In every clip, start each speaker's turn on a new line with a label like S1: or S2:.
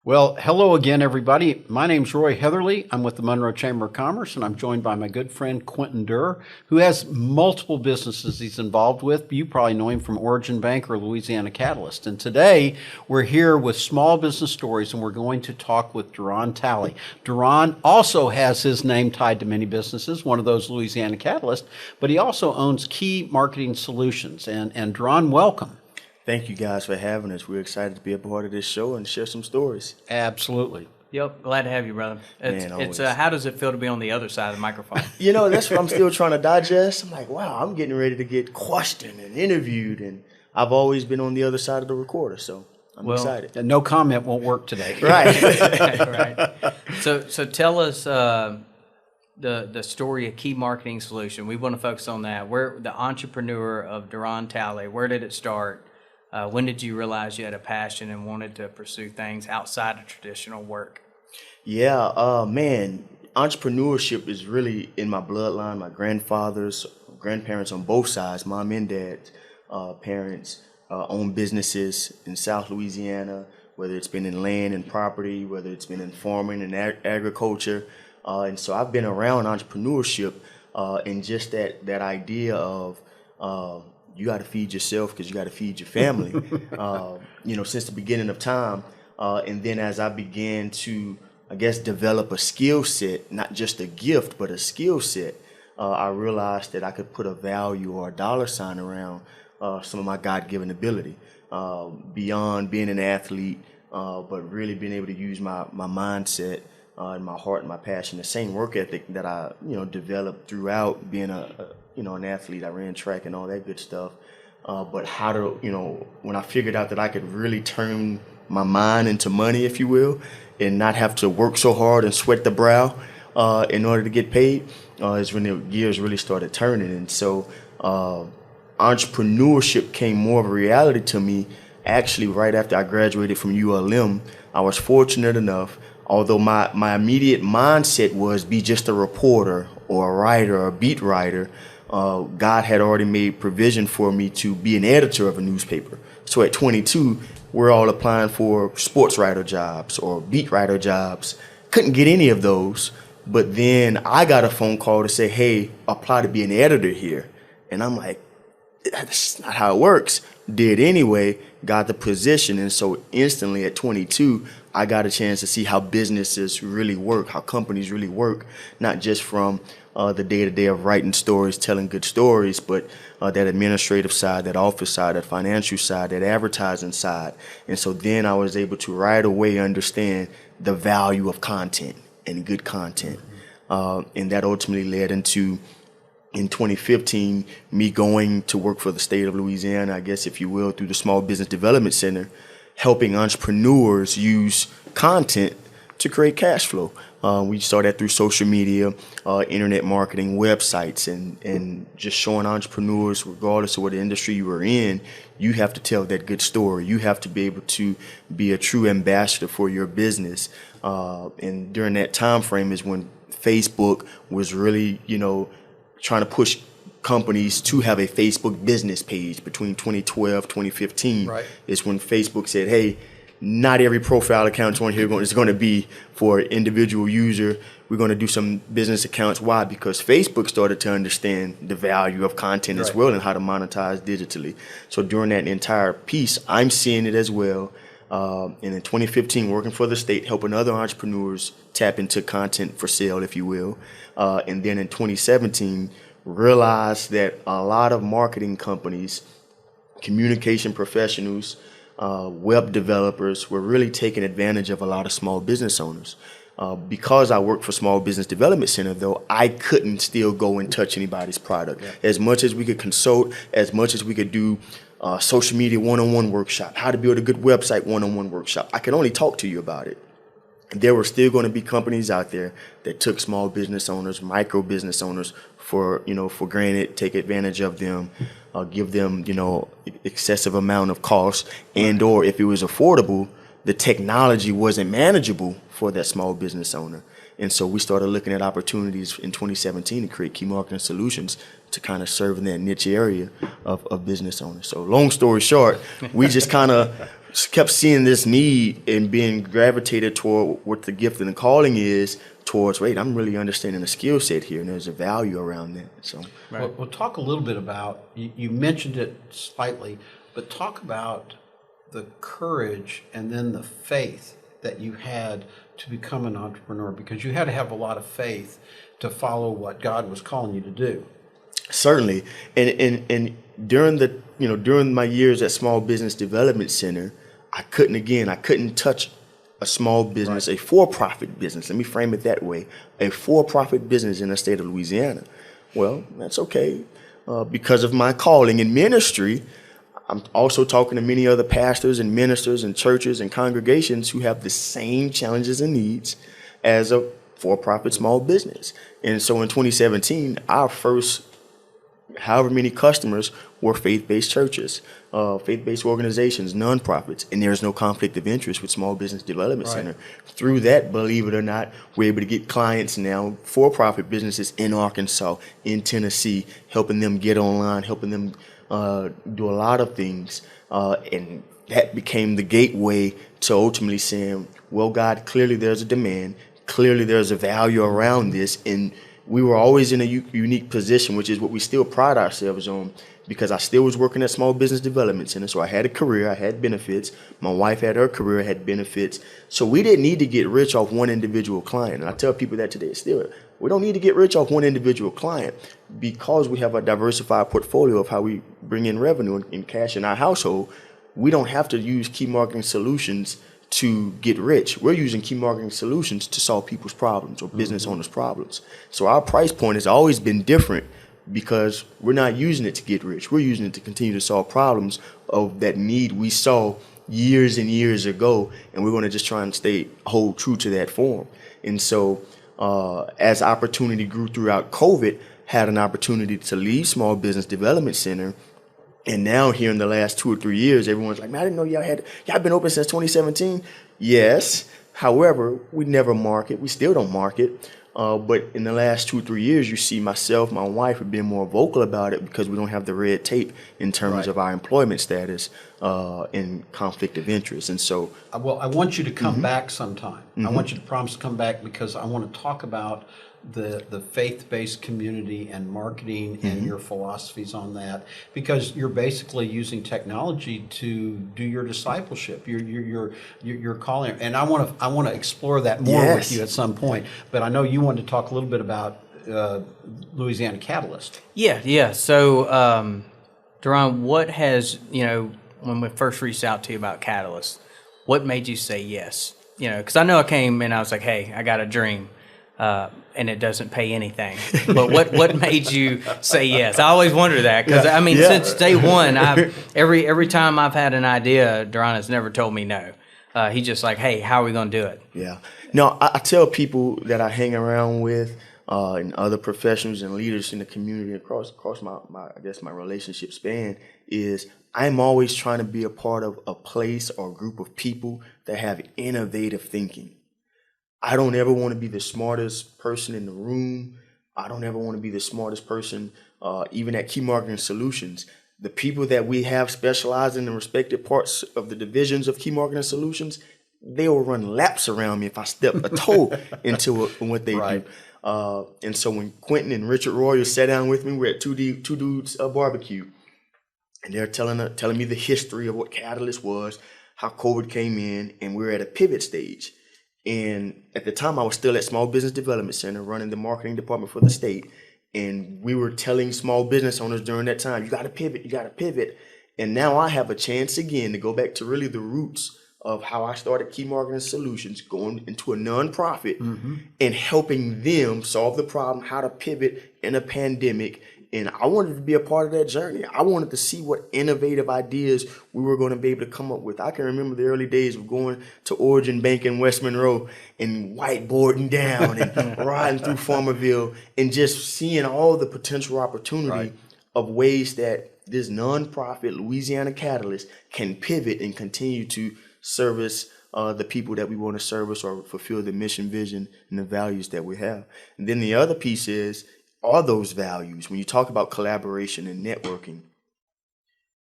S1: Well, hello again, everybody. My name's Roy Heatherly. I'm with the Monroe Chamber of Commerce, and I'm joined by my good friend Quentin Durr, who has multiple businesses he's involved with. You probably know him from Origin Bank or Louisiana Catalyst. And today, we're here with Small Business Stories, and we're going to talk with Deron Talley. Deron also has his name tied to many businesses, one of those Louisiana Catalyst, but he also owns Key Marketing Solutions. And Deron, welcome.
S2: Thank you guys for having us. We're excited to be a part of this show and share some stories.
S1: Absolutely.
S3: Yep, glad to have you, brother. It's how does it feel to be on the other side of the microphone?
S2: That's what I'm still trying to digest. I'm like, wow, I'm getting ready to get questioned and interviewed, and I've always been on the other side of the recorder, so I'm excited.
S1: No comment won't work today.
S2: Right.
S3: Right. So tell us the story of Key Marketing Solution. We want to focus on that. Where the entrepreneur of Deron Talley, where did it start? When did you realize you had a passion and wanted to pursue things outside of traditional work?
S2: Yeah, entrepreneurship is really in my bloodline. My grandparents on both sides, mom and dad's parents, own businesses in South Louisiana, whether it's been in land and property, whether it's been in farming and agriculture. And so I've been around entrepreneurship and just that idea of you got to feed yourself because you got to feed your family, since the beginning of time. And then as I began to, develop a skill set, not just a gift, but a skill set, I realized that I could put a value or a dollar sign around some of my God-given ability, beyond being an athlete, but really being able to use my mindset and my heart and my passion, the same work ethic that I, developed throughout being an athlete. I ran track and all that good stuff. But how to, when I figured out that I could really turn my mind into money, if you will, and not have to work so hard and sweat the brow in order to get paid, is when the gears really started turning. And so entrepreneurship came more of a reality to me actually right after I graduated from ULM. I was fortunate enough, although my immediate mindset was be just a reporter or a writer or a beat writer, God had already made provision for me to be an editor of a newspaper. So at 22, we're all applying for sports writer jobs or beat writer jobs. Couldn't get any of those. But then I got a phone call to say, hey, apply to be an editor here. And I'm like, that's not how it works. Did anyway, got the position. And so instantly at 22, I got a chance to see how businesses really work, how companies really work, not just from the day-to-day of writing stories, telling good stories, but that administrative side, that office side, that financial side, that advertising side. And so then I was able to right away understand the value of content and good content. And that ultimately led into, in 2015, me going to work for the state of Louisiana, I guess, if you will, through the Small Business Development Center, helping entrepreneurs use content to create cash flow. We started through social media, internet marketing, websites, and just showing entrepreneurs, regardless of what industry you are in, you have to tell that good story. You have to be able to be a true ambassador for your business. And during that time frame is when Facebook was really, trying to push companies to have a Facebook business page. Between 2012, 2015 is when Facebook said, hey, not every profile account on here is going to be for an individual user. We're going to do some business accounts. Why? Because Facebook started to understand the value of content as well and how to monetize digitally. So during that entire piece, I'm seeing it as well. And in 2015, working for the state, helping other entrepreneurs tap into content for sale, if you will. And then in 2017, realized that a lot of marketing companies, communication professionals, web developers were really taking advantage of a lot of small business owners. Because I worked for Small Business Development Center, though, I couldn't still go and touch anybody's product. As much as we could consult, as much as we could do social media one-on-one workshop, how to build a good website one-on-one workshop, I could only talk to you about it. There were still going to be companies out there that took small business owners, micro business owners for granted, take advantage of them, give them, excessive amount of cost, and or if it was affordable, the technology wasn't manageable for that small business owner. And so we started looking at opportunities in 2017 to create key marketing solutions to kind of serve in that niche area of business owners. So long story short, we just kind of kept seeing this need and being gravitated toward what the gift and the calling is towards, wait, I'm really understanding the skill set here, and there's a value around that. So,
S1: We'll talk a little bit about, you mentioned it slightly, but talk about the courage and then the faith that you had to become an entrepreneur, because you had to have a lot of faith to follow what God was calling you to do.
S2: Certainly. And during my years at Small Business Development Center, I couldn't touch a small business, a for-profit business. Let me frame it that way. A for-profit business in the state of Louisiana. Well, that's okay. Because of my calling in ministry, I'm also talking to many other pastors and ministers and churches and congregations who have the same challenges and needs as a for-profit small business. And so in 2017, our first however many customers were faith-based churches, faith-based organizations, nonprofits, and there's no conflict of interest with Small Business Development Center. Through that, believe it or not, we're able to get clients now, for-profit businesses in Arkansas, in Tennessee, helping them get online, helping them do a lot of things, and that became the gateway to ultimately saying, well, God, clearly there's a demand, clearly there's a value around this, and we were always in a unique position, which is what we still pride ourselves on, because I still was working at Small Business Development Center, so I had a career, I had benefits, my wife had her career, had benefits, so we didn't need to get rich off one individual client, and I tell people that today still. We don't need to get rich off one individual client because we have a diversified portfolio of how we bring in revenue and cash in our household. We don't have to use key marketing solutions to get rich. We're using key marketing solutions to solve people's problems or business owners' problems. So our price point has always been different because we're not using it to get rich. We're using it to continue to solve problems of that need we saw years and years ago, and we're going to just try and hold true to that form. And so as opportunity grew throughout COVID, had an opportunity to leave Small Business Development Center. And now here in the last 2 or 3 years, everyone's like, man, I didn't know y'all been open since 2017. Yes. However, we never market. We still don't market. But in the last 2 or 3 years, you see myself, my wife have been more vocal about it because we don't have the red tape in terms of our employment status and conflict of interest. And so,
S1: well, I want you to come back sometime. I want you to promise to come back because I want to talk about the faith-based community and marketing and your philosophies on that, because you're basically using technology to do your discipleship. You're calling, and I want to explore that more with you at some point. But I know you wanted to talk a little bit about Louisiana Catalyst.
S3: Yeah. So, Deron, what has, when we first reached out to you about Catalyst, what made you say yes? Because I know I came and I was like, hey, I got a dream. And it doesn't pay anything. But what made you say yes? I always wonder that because since day one, every time I've had an idea, Deron has never told me no. He's just like, hey, how are we going to do it?
S2: Yeah. No, I tell people that I hang around with and other professionals and leaders in the community across my relationship span is I'm always trying to be a part of a place or group of people that have innovative thinking. I don't ever want to be the smartest person in the room. I don't ever want to be the smartest person, even at Key Marketing Solutions. The people that we have specialized in the respective parts of the divisions of Key Marketing Solutions, they will run laps around me if I step a toe into what they do. And so when Quentin and Richard Royal sat down with me, we're at Two Dudes Barbecue, and they're telling me the history of what Catalyst was, how COVID came in, and we're at a pivot stage. And at the time, I was still at Small Business Development Center running the marketing department for the state. And we were telling small business owners during that time, you got to pivot. And now I have a chance again to go back to really the roots of how I started Key Marketing Solutions, going into a nonprofit and helping them solve the problem, how to pivot in a pandemic. And I wanted to be a part of that journey. I wanted to see what innovative ideas we were going to be able to come up with. I can remember the early days of going to Origin Bank in West Monroe and whiteboarding down and riding through Farmerville and just seeing all the potential opportunity of ways that this nonprofit Louisiana Catalyst can pivot and continue to service the people that we want to service or fulfill the mission, vision, and the values that we have. And then the other piece are those values. When you talk about collaboration and networking,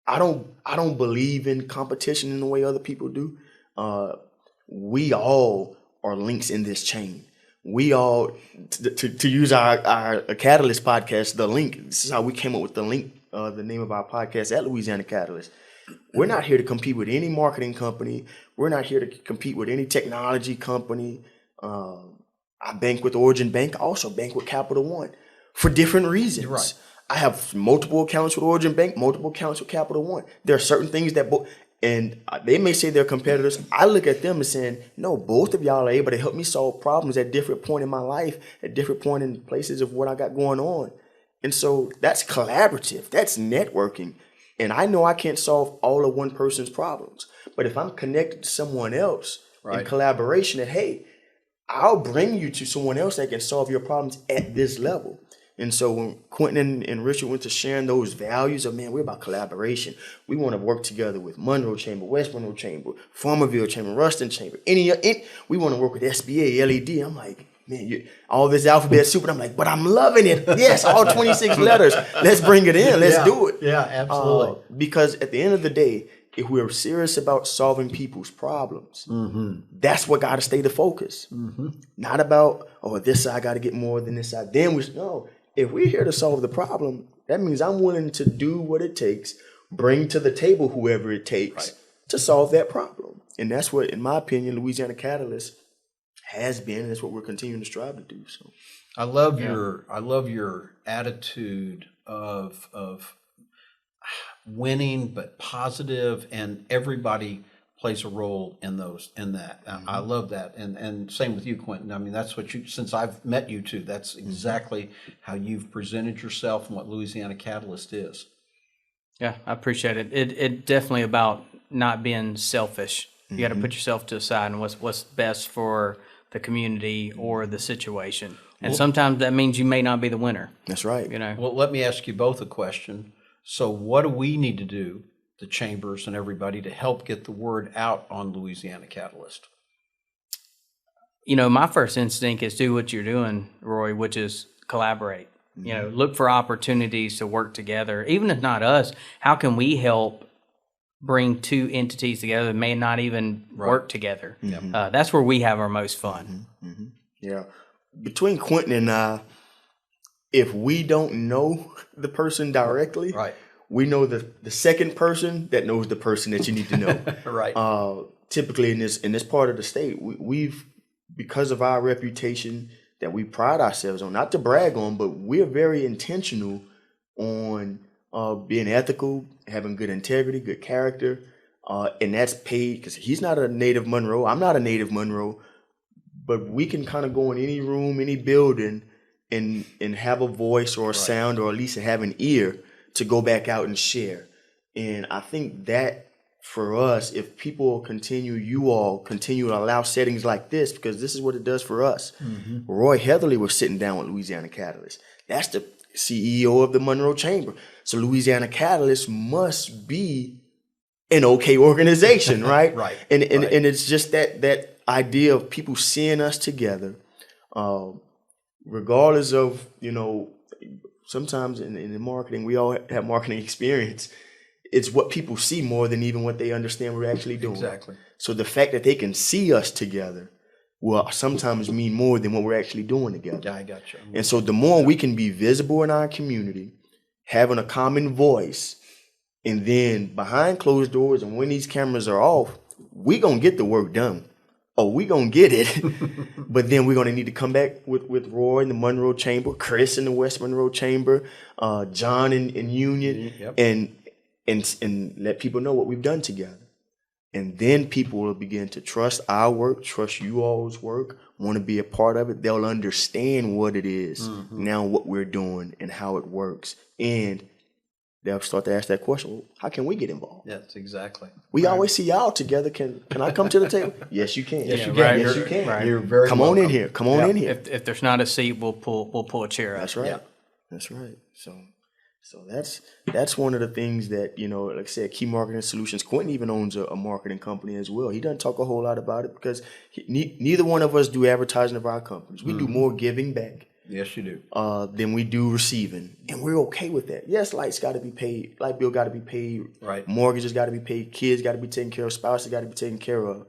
S2: I don't believe in competition in the way other people do. We all are links in this chain. We all, to use our Catalyst podcast, the link. This is how we came up with the link, the name of our podcast at Louisiana Catalyst. We're not here to compete with any marketing company. We're not here to compete with any technology company. I bank with Origin Bank. I also bank with Capital One for different reasons.
S1: Right.
S2: I have multiple accounts with Origin Bank, multiple accounts with Capital One. There are certain things that and they may say they're competitors. I look at them and saying, no, both of y'all are able to help me solve problems at different point in my life, at different point in places of what I got going on. And so that's collaborative. That's networking. And I know I can't solve all of one person's problems. But if I'm connected to someone else in collaboration, that, hey, I'll bring you to someone else that can solve your problems at this level. And so when Quentin and Richard went to sharing those values of, man, we're about collaboration. We want to work together with Monroe Chamber, West Monroe Chamber, Farmerville Chamber, Ruston Chamber. We want to work with SBA, LED. I'm like, man, all this alphabet soup. And I'm like, but I'm loving it. Yes, all 26 letters. Let's bring it in. Let's do it.
S1: Yeah, absolutely.
S2: Because at the end of the day, if we're serious about solving people's problems, that's what got to stay the focus. Not about, this side got to get more than this side. No. If we're here to solve the problem, that means I'm willing to do what it takes, bring to the table whoever it takes to solve that problem. And that's what, in my opinion, Louisiana Catalyst has been, and that's what we're continuing to strive to do. So
S1: I love your attitude of winning but positive, and everybody plays a role in that. I love that. And same with you, Quentin. I mean, that's what since I've met you two, that's exactly how you've presented yourself and what Louisiana Catalyst is.
S3: Yeah, I appreciate it. It definitely about not being selfish. You got to put yourself to the side and what's best for the community or the situation. And sometimes that means you may not be the winner.
S2: That's right.
S1: Well, let me ask you both a question. So what do we need to do, the chambers and everybody, to help get the word out on Louisiana Catalyst?
S3: My first instinct is do what you're doing, Roy, which is collaborate. Look for opportunities to work together. Even if not us, how can we help bring two entities together that may not even work together? That's where we have our most fun.
S2: Yeah. Between Quentin and I, if we don't know the person directly, we know the second person that knows the person that you need to know. Typically in this part of the state, we've, because of our reputation that we pride ourselves on, not to brag on, but we're very intentional on being ethical, having good integrity, good character, and that's paid because he's not a native Monroe. I'm not a native Monroe, but we can kind of go in any room, any building, and have a voice or a sound, or at least have an ear to go back out and share. And I think that for us, if people you all continue to allow settings like this, because this is what it does for us. Roy Heatherly was sitting down with Louisiana Catalyst. That's the CEO of the Monroe Chamber. So Louisiana Catalyst must be an okay organization, right? And it's just that idea of people seeing us together, regardless of, sometimes in marketing, we all have marketing experience. It's what people see more than even what they understand we're actually doing.
S1: Exactly.
S2: So the fact that they can see us together will sometimes mean more than what we're actually doing together.
S1: Yeah, I got you.
S2: And so the more we can be visible in our community, having a common voice, and then behind closed doors and when these cameras are off, we going to get the work done. We going to get it. But then we're going to need to come back with Roy in the Monroe Chamber, Chris in the West Monroe Chamber, John in Union, and let people know what we've done together. And then people will begin to trust our work, trust you all's work, want to be a part of it. They'll understand what it is now, what we're doing and how it works. And they'll start to ask that question, well, how can we get involved?
S1: Yes, exactly.
S2: We always see y'all together. Can I come to the table? Yes, you can.
S1: Yes, you can.
S2: Yes, you can.
S3: Right.
S1: You're very
S2: Come
S1: welcome.
S2: on in here. Come on in here.
S3: If there's not a seat, we'll pull a chair up.
S2: That's right. That's right. So that's one of the things that, like I said, Key Marketing Solutions. Quentin even owns a marketing company as well. He doesn't talk a whole lot about it because neither one of us do advertising of our companies. We do more giving back
S1: Yes, you do.
S2: than we do receiving, and we're okay with that. Yes, lights got to be paid, light bill got to be paid,
S1: Right.
S2: mortgages got to be paid, kids got to be taken care of, spouses got to be taken care of.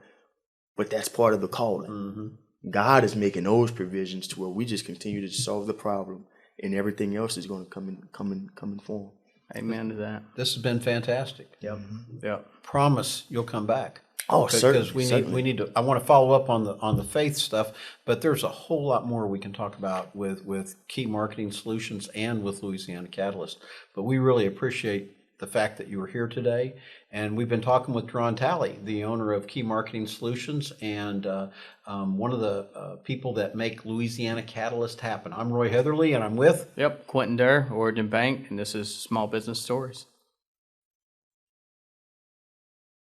S2: But that's part of the calling. God is making those provisions to where we just continue to solve the problem, and everything else is going to come in form.
S3: Amen to that.
S1: This has been fantastic.
S3: Yep. Yep.
S1: Promise you'll come back.
S2: Oh,
S1: Because
S2: certainly.
S1: we need to. I want to follow up on the faith stuff, but there's a whole lot more we can talk about with Key Marketing Solutions and with Louisiana Catalyst. But we really appreciate the fact that you were here today, and we've been talking with Deron Talley, the owner of Key Marketing Solutions, and one of the people that make Louisiana Catalyst happen. I'm Roy Heatherly, and I'm with.
S3: Yep. Quentin Durr, Origin Bank, and this is Small Business Stories.